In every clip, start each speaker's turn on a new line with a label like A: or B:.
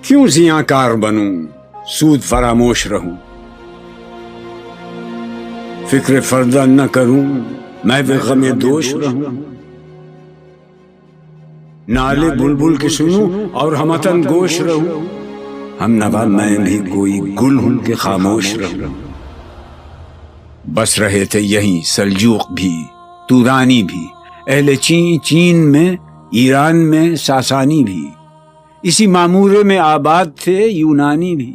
A: کیوں زیاں بنوں سود فراموش رہوں، فکر فردہ نہ کروں میں بے غم دوش رہوں، نالے بلبل کے سنوں اور ہمتن گوش رہوں، ہم نوا میں بھی کوئی گل ہوں کہ خاموش رہوں۔ بس رہے تھے یہیں سلجوق بھی تورانی بھی، اہل چین میں، ایران میں ساسانی بھی، اسی معمورے میں آباد تھے یونانی بھی،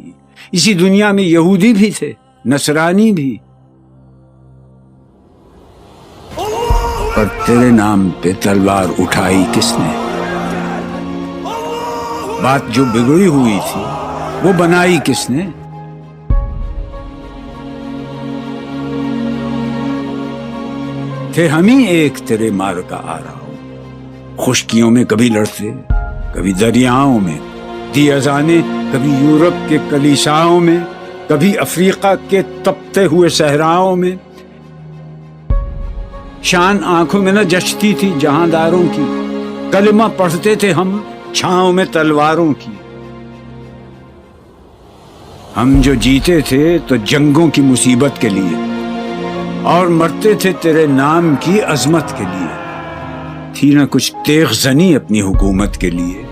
A: اسی دنیا میں یہودی بھی تھے نصرانی بھی، پر تیرے نام پہ تلوار اٹھائی کس نے؟ بات جو بگڑی ہوئی تھی وہ بنائی کس نے؟ تھے ہم ہی ایک تیرے مار کا آ رہا ہو، خشکیوں میں کبھی لڑتے کبھی دریاؤں میں، دی اذانیں کبھی یورپ کے کلیساؤں میں، کبھی افریقہ کے تپتے ہوئے صحراؤں میں، شان آنکھوں میں نہ جچتی تھی جہانداروں کی، کلمہ پڑھتے تھے ہم چھاؤں میں تلواروں کی، ہم جو جیتے تھے تو جنگوں کی مصیبت کے لیے اور مرتے تھے تیرے نام کی عظمت کے لیے، تھی نہ کچھ تیغ زنی اپنی حکومت کے لیے،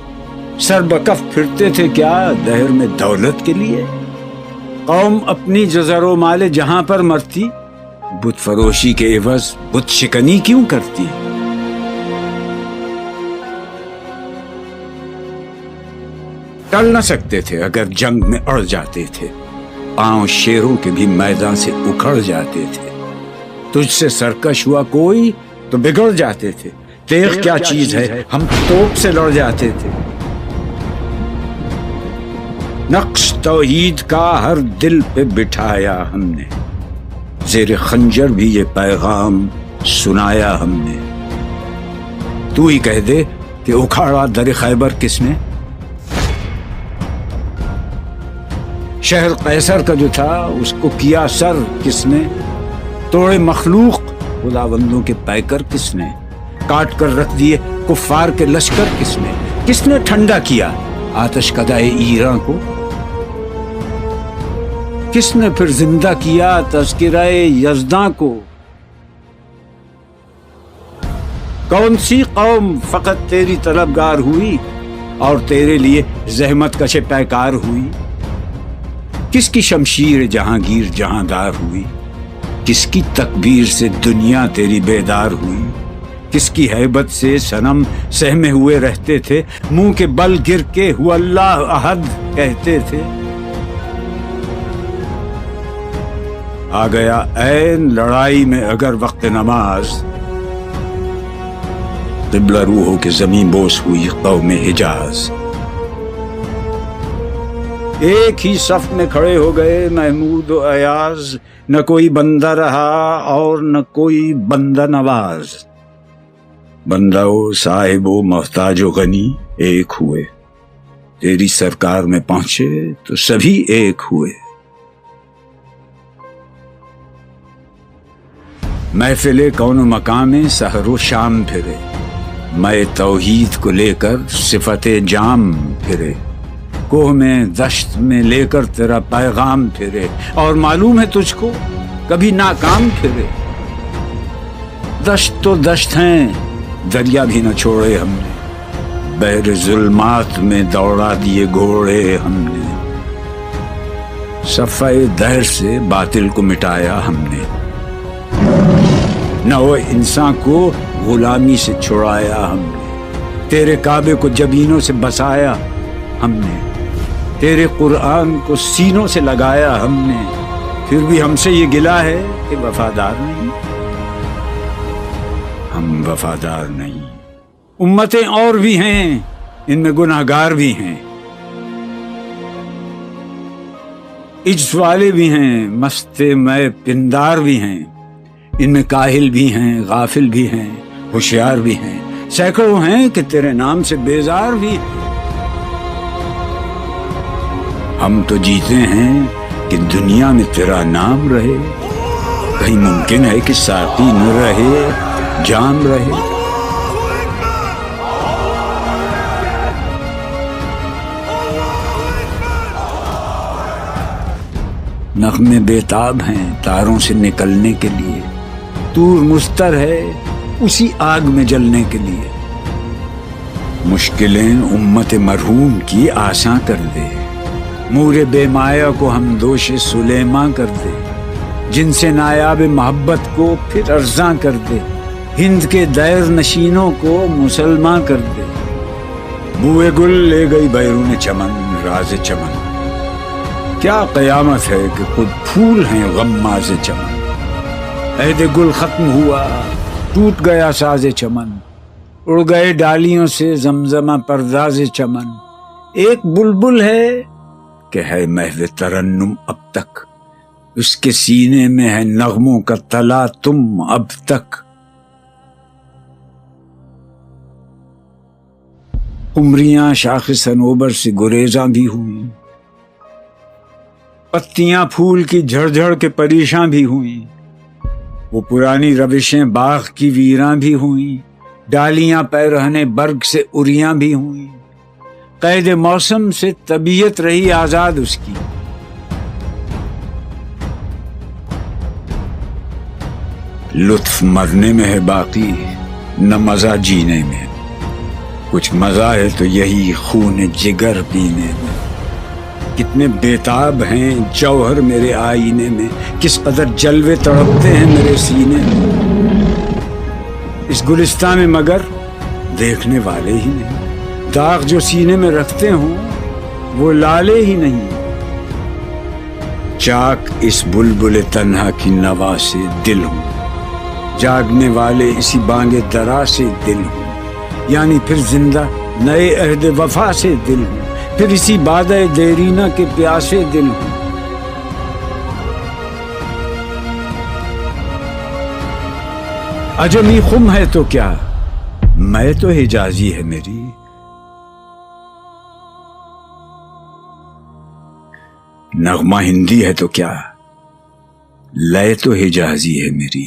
A: سر بکف پھرتے تھے کیا دہر میں دولت کے لیے، قوم اپنی جزر و مال جہاں پر مرتی، بت فروشی کے عوض بت شکنی کیوں کرتی؟ ٹل نہ سکتے تھے اگر جنگ میں اڑ جاتے تھے، پاؤں شیروں کے بھی میدان سے اکھڑ جاتے تھے، تجھ سے سرکش ہوا کوئی تو بگڑ جاتے تھے، تیغ کیا چیز ہے ہم توپ سے لڑ جاتے تھے، نقش توحید کا ہر دل پہ بٹھایا ہم نے، زیر خنجر بھی یہ پیغام سنایا ہم نے، تو ہی کہہ دے کہ اکھاڑا در خیبر کس نے؟ شہر قیصر کا جو تھا اس کو کیا سر کس نے؟ توڑے مخلوق خداوندوں کے پیکر کس نے؟ کاٹ کر رکھ دیے کفار کے لشکر کس نے ٹھنڈا کیا آتش کدائے ایراں کو؟ کس نے پھر زندہ کیا تذکرہ یزداں کو؟ کون سی قوم فقط تیری طلبگار ہوئی اور تیرے لیے زحمت کش پیکار ہوئی؟ کس کی شمشیر جہانگیر جہاندار ہوئی؟ کس کی تکبیر سے دنیا تیری بیدار ہوئی؟ کس کی ہیبت سے صنم سہمے ہوئے رہتے تھے، منہ کے بل گر کے ہو اللہ احد کہتے تھے؟ آ گیا عین لڑائی میں اگر وقت نماز، قبلہ روحوں کے زمین بوس ہوئی قوم حجاز، ایک ہی صف میں کھڑے ہو گئے محمود و ایاز، نہ کوئی بندہ رہا اور نہ کوئی بندہ نواز، بندہ و صاحب و محتاج و غنی ایک ہوئے، تیری سرکار میں پہنچے تو سبھی ایک ہوئے، محفل کون و مقام سحر و شام پھرے، میں توحید کو لے کر صفت جام پھرے، کوہ میں دشت میں لے کر تیرا پیغام پھرے، اور معلوم ہے تجھ کو کبھی ناکام پھرے، دشت تو دشت ہیں دریا بھی نہ چھوڑے ہم نے، بحر ظلمات میں دوڑا دیے گھوڑے ہم نے، صفحہ دہر سے باطل کو مٹایا ہم نے، نہ وہ انسان کو غلامی سے چھڑایا ہم نے، تیرے کعبے کو جبینوں سے بسایا ہم نے، تیرے قرآن کو سینوں سے لگایا ہم نے، پھر بھی ہم سے یہ گلہ ہے کہ وفادار نہیں، ہم وفادار نہیں، امتیں اور بھی ہیں ان میں گناہگار بھی ہیں، عجز والے بھی ہیں مست میں پندار بھی ہیں، ان میں کاہل بھی ہیں غافل بھی ہیں ہوشیار بھی ہیں، سینکڑوں ہیں کہ تیرے نام سے بیزار بھی ہیں، ہم تو جیتے ہیں کہ دنیا میں تیرا نام رہے، کہیں ممکن ہے کہ ساقی نہ رہے جام رہے، نغمے بیتاب ہیں تاروں سے نکلنے کے لیے، طور مستر ہے اسی آگ میں جلنے کے لیے۔ مشکلیں امت مرحوم کی آساں کر دے، مور بے مایا کو ہم دوش سلیماں کر دے، جن سے نایاب محبت کو پھر ارزاں کر دے، ہند کے دیر نشینوں کو مسلماں کر دے۔ بوئے گل لے گئی بیرون چمن راز چمن، کیا قیامت ہے کہ خود پھول ہیں غماز چمن۔ عہد گل ختم ہوا ٹوٹ گیا ساز چمن، اڑ گئے ڈالیوں سے زمزمہ پرداز چمن۔ ایک بلبل ہے کہ ہے محو ترنم اب تک، اس کے سینے میں ہے نغموں کا تلا تم اب تک۔ قمریاں شاخ صنوبر سے گریزاں بھی ہوئیں، پتیاں پھول کی جھڑ جھڑ کے پریشاں بھی ہوئیں، وہ پرانی روشیں باغ کی ویراں بھی ہوئیں، ڈالیاں پیرہنے برگ سے اریاں بھی ہوئیں۔ قید موسم سے طبیعت رہی آزاد اس کی، لطف مرنے میں ہے باقی نہ مزہ جینے میں، کچھ مزہ ہے تو یہی خون جگر پینے میں۔ کتنے بیتاب ہیں جوہر میرے آئینے میں، کس قدر جلوے تڑپتے ہیں میرے سینے میں، اس گلستان میں مگر دیکھنے والے ہی نہیں، داغ جو سینے میں رکھتے ہوں وہ لالے ہی نہیں۔ چاک اس بلبل تنہا کی نوا سے دل ہوں، جاگنے والے اسی بانگ درا سے دل ہوں، یعنی پھر زندہ نئے عہد وفا سے دل ہوں، پھر اسی بادہ دیرینہ کے پیاسے دل ہوں۔ عجمی خم ہے تو کیا، میں تو حجازی ہے میری، نغمہ ہندی ہے تو کیا، لے تو حجازی ہے میری۔